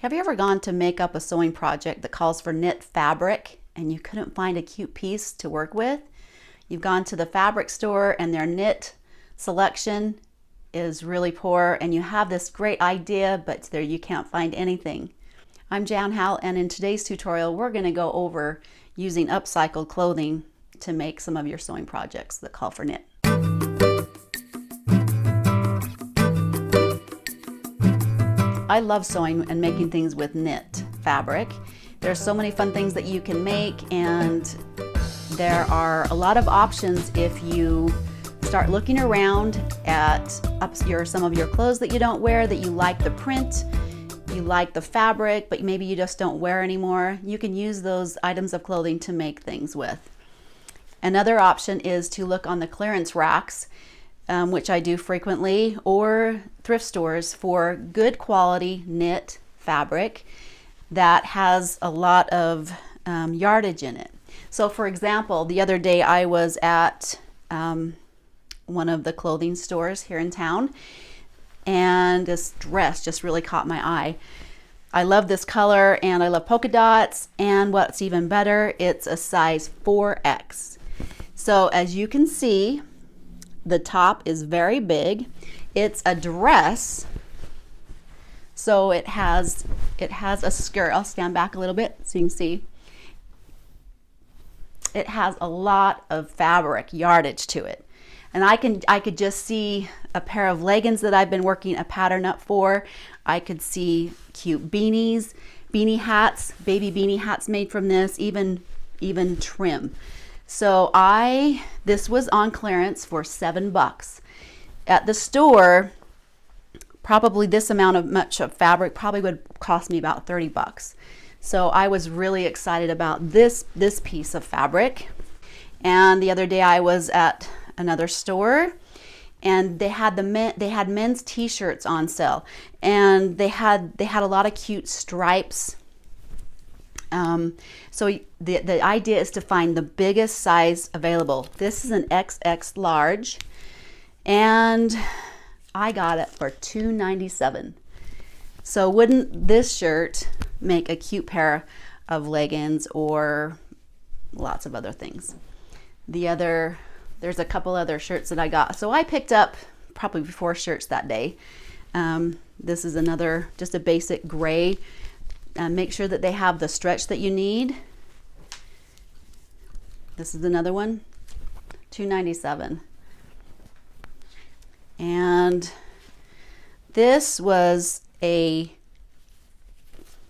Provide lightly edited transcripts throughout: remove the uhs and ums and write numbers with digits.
Have you ever gone to make up a sewing project that calls for knit fabric and you couldn't find a cute piece to work with? You've gone to the fabric store and their knit selection is really poor and you have this great idea, but there you can't find anything. I'm Jan Howell, and in today's tutorial we're going to go over using upcycled clothing to make some of your sewing projects that call for knit. I love sewing and making things with knit fabric. There's so many fun things that you can make, and there are a lot of options if you start looking around at some of your clothes that you don't wear, that you like the print, you like the fabric, but maybe you just don't wear anymore. You can use those items of clothing to make things with. Another option is to look on the clearance racks, which I do frequently, or thrift stores for good quality knit fabric that has a lot of yardage in it. So for example, the other day I was at one of the clothing stores here in town, and this dress just really caught my eye. I love this color and I love polka dots, and what's even better, it's a size 4X. So as you can see, the top is very big. It's a dress, so it has a skirt. I'll stand back a little bit so you can see. It has a lot of fabric yardage to it, and I could just see a pair of leggings that I've been working a pattern up for. I could see cute beanies, beanie hats, baby beanie hats made from this, even trim. So this was on clearance for $7. At the store, probably this amount of fabric probably would cost me about $30. So I was really excited about this piece of fabric. And the other day I was at another store, and they had men's t-shirts on sale, and they had a lot of cute stripes. So the idea is to find the biggest size available. This is an XX large, and I got it for $2.97. So wouldn't this shirt make a cute pair of leggings or lots of other things? There's a couple other shirts that I got. So I picked up probably 4 shirts that day. This is another, just a basic gray. Make sure that they have the stretch that you need. This is another one, $2.97. And this was a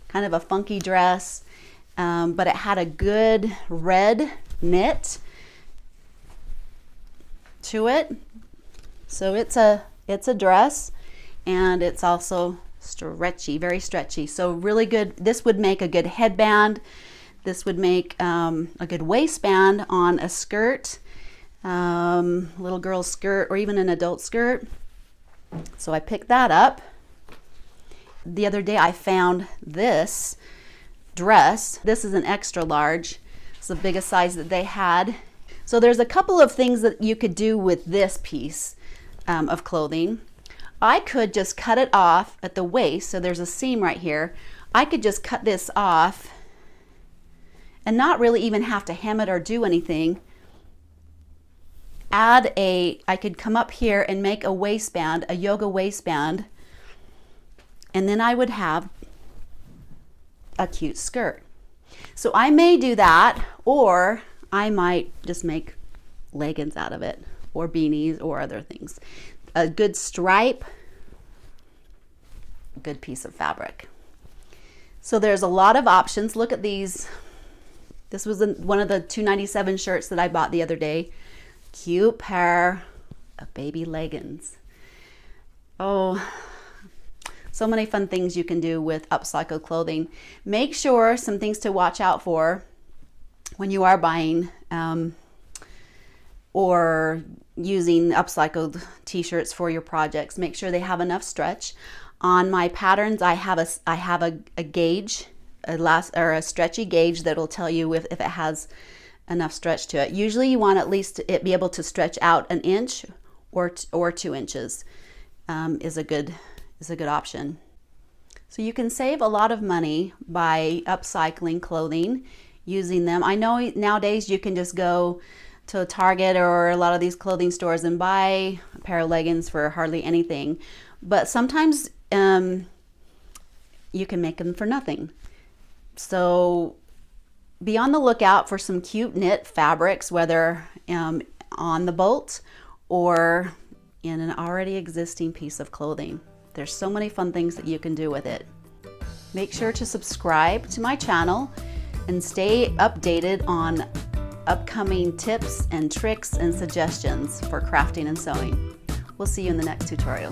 kind of a funky dress, but it had a good red knit to it. So it's a dress, and it's also stretchy, very stretchy. So really good. This would make a good headband. This would make a good waistband on a skirt, little girl's skirt, or even an adult skirt. So I picked that up. The other day I found this dress. This is an extra large. It's the biggest size that they had. So there's a couple of things that you could do with this piece of clothing. I could just cut it off at the waist, so there's a seam right here. I could just cut this off and not really even have to hem it or do anything. I could come up here and make a waistband, a yoga waistband, and then I would have a cute skirt. So I may do that, or I might just make leggings out of it, or beanies, or other things. A good stripe, a good piece of fabric. So there's a lot of options. Look at these. This was one of the $2.97 shirts that I bought the other day. Cute pair of baby leggings. Oh, so many fun things you can do with upcycled clothing. Make sure some things to watch out for when you are buying or using upcycled t-shirts for your projects. Make sure they have enough stretch. On my patterns, I have a gauge, a stretchy gauge that'll tell you if it has enough stretch to it. Usually you want at least it be able to stretch out 1 inch or 2 inches is a good option. So you can save a lot of money by upcycling clothing, using them. I know nowadays you can just go to Target or a lot of these clothing stores and buy a pair of leggings for hardly anything, but sometimes you can make them for nothing. So be on the lookout for some cute knit fabrics, whether on the bolt or in an already existing piece of clothing. There's so many fun things that you can do with it. Make sure to subscribe to my channel and stay updated on upcoming tips and tricks and suggestions for crafting and sewing. We'll see you in the next tutorial.